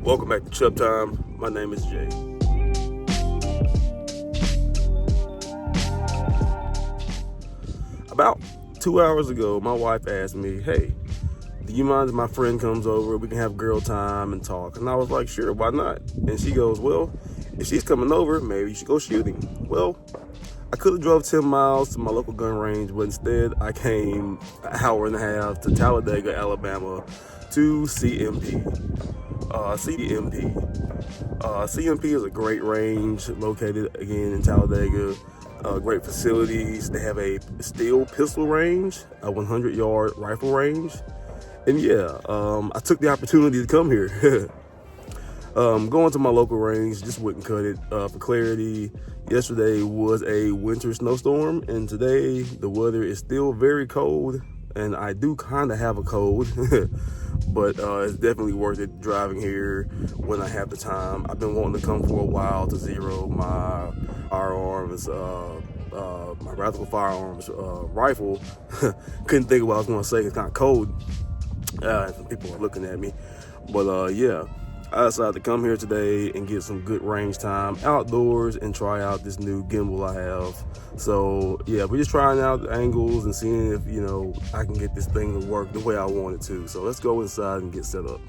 Welcome back to Chub Time. My name is Jay. About 2 hours ago, my wife asked me, hey, do you mind if my friend comes over? We can have girl time and talk. And I was like, sure, why not? And she goes, well, if she's coming over, maybe you should go shooting. Well, I could have drove 10 miles to my local gun range, but instead I came an hour and a half to Talledega, Alabama to CMP. CMP is a great range located again in Talledega. Great facilities. They have a steel pistol range, a 100-yard rifle range. And yeah, I took the opportunity to come here. Going to my local range just wouldn't cut it. For clarity, yesterday was a winter snowstorm, and today the weather is still very cold, and I do kind of have a cold, but it's definitely worth it driving here when I have the time. I've been wanting to come for a while to zero my firearms, my Radical Firearms rifle. Couldn't think of what I was going to say. It's kind of cold. Some people are looking at me, but yeah. I decided to come here today and get some good range time outdoors and try out this new gimbal I have. So yeah, we're just trying out the angles and seeing if, you know, I can get this thing to work the way I want it to. So let's go inside and get set up.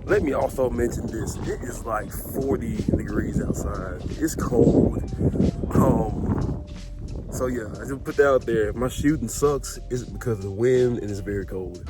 Let me also mention this. It is like 40 degrees outside. It's cold. So yeah, I just put that out there. If my shooting sucks, it's because of the wind and it's very cold.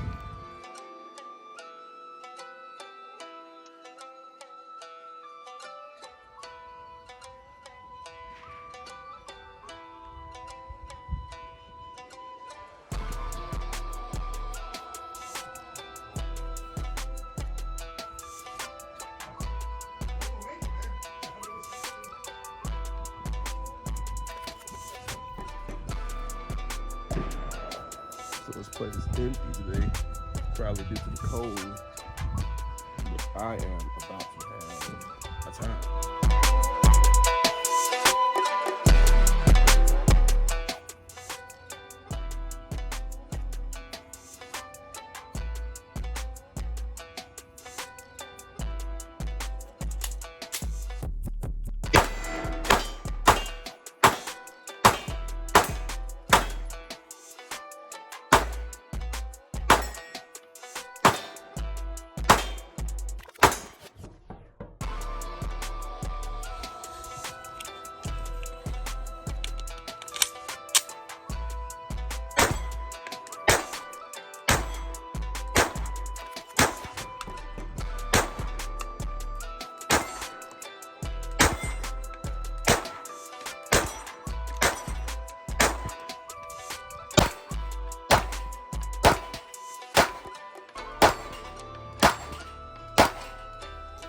So this place is empty today, probably due to the cold, but I am about to have a time.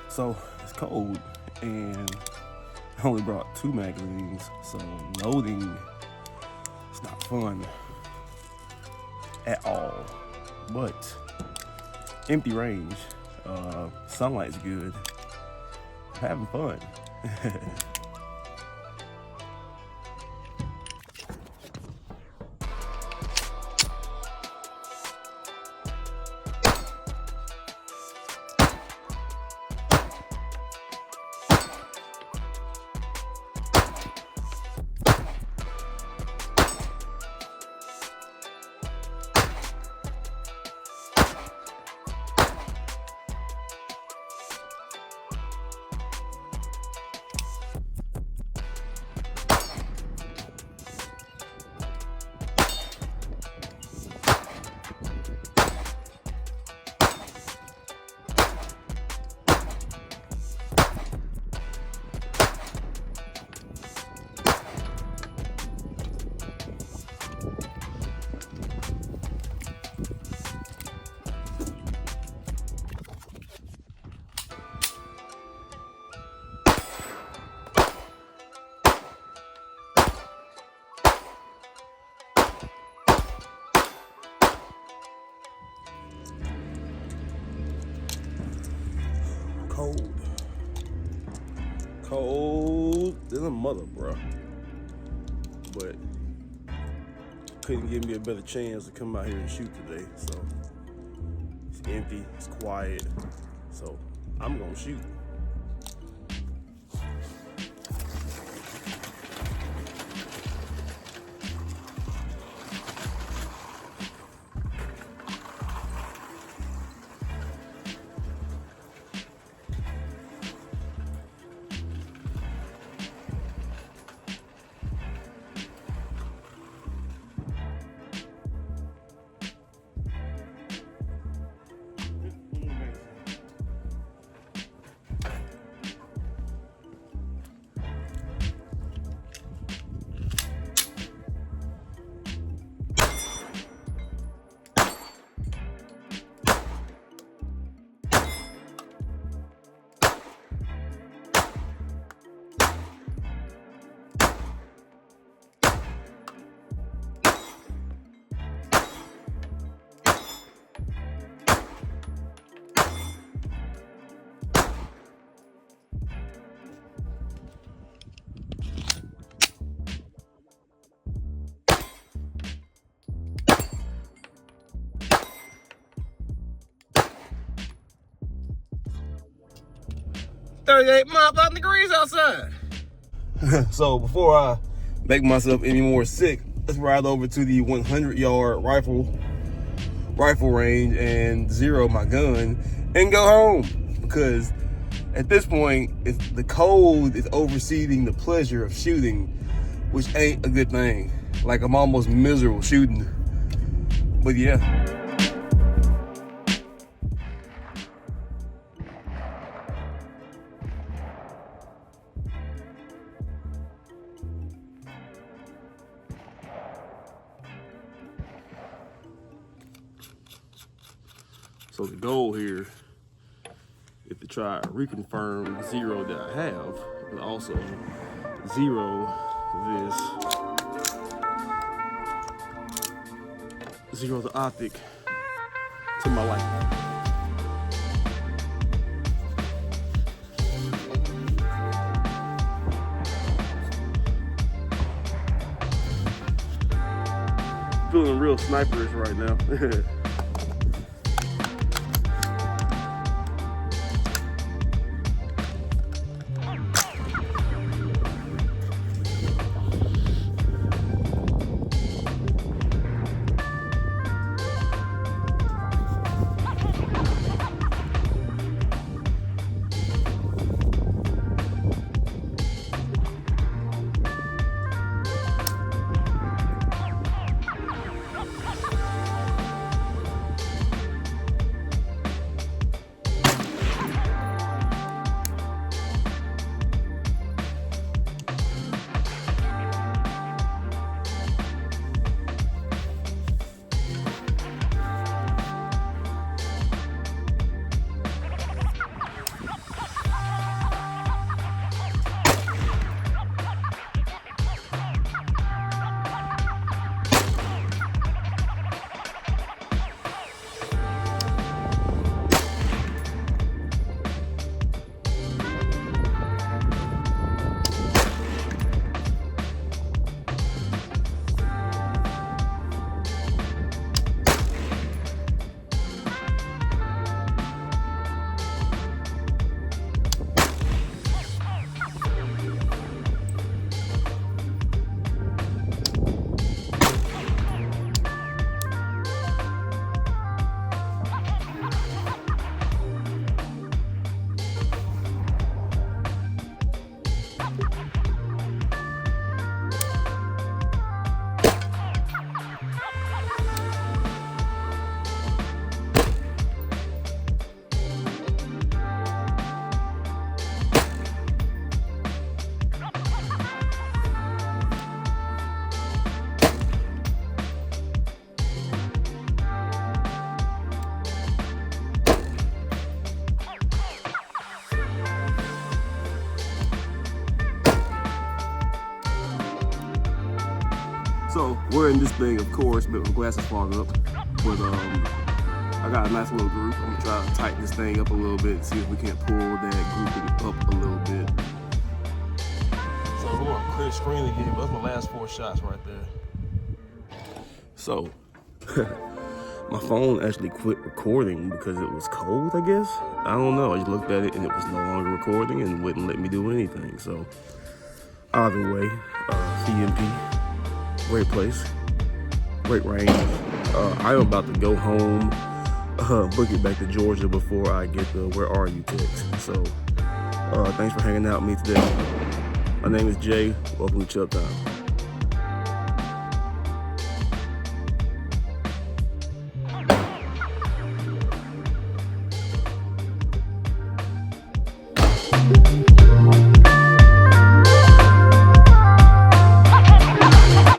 So it's cold and I only brought 2 magazines, so loading is not fun at all. But empty range, sunlight's good. I'm having fun. Cold than a mother, bro. But couldn't give me a better chance to come out here and shoot today. So it's empty, it's quiet. So I'm gonna shoot. $38 degrees outside. So before I make myself any more sick, let's ride over to the 100-yard rifle range and zero my gun and go home. Because at this point, the cold is overseeding the pleasure of shooting, which ain't a good thing. Like, I'm almost miserable shooting. But yeah. So the goal here is to try to reconfirm the zero that I have, but also zero the optic to my liking. Feeling real sniperish right now. So wearing this thing, of course, but my glasses fog up. But I got a nice little group. I'm gonna try to tighten this thing up a little bit, see if we can't pull that grouping up a little bit. we're gonna clear screen again, but that's my last 4 shots right there. So, my phone actually quit recording because it was cold, I guess. I don't know. I just looked at it and it was no longer recording and wouldn't let me do anything. So, either way, CMP, great place, great range. I'm about to go home, book it back to Georgia before I get the "Where are you" text. So, thanks for hanging out with me today. My name is Jay. Welcome to Chub Time.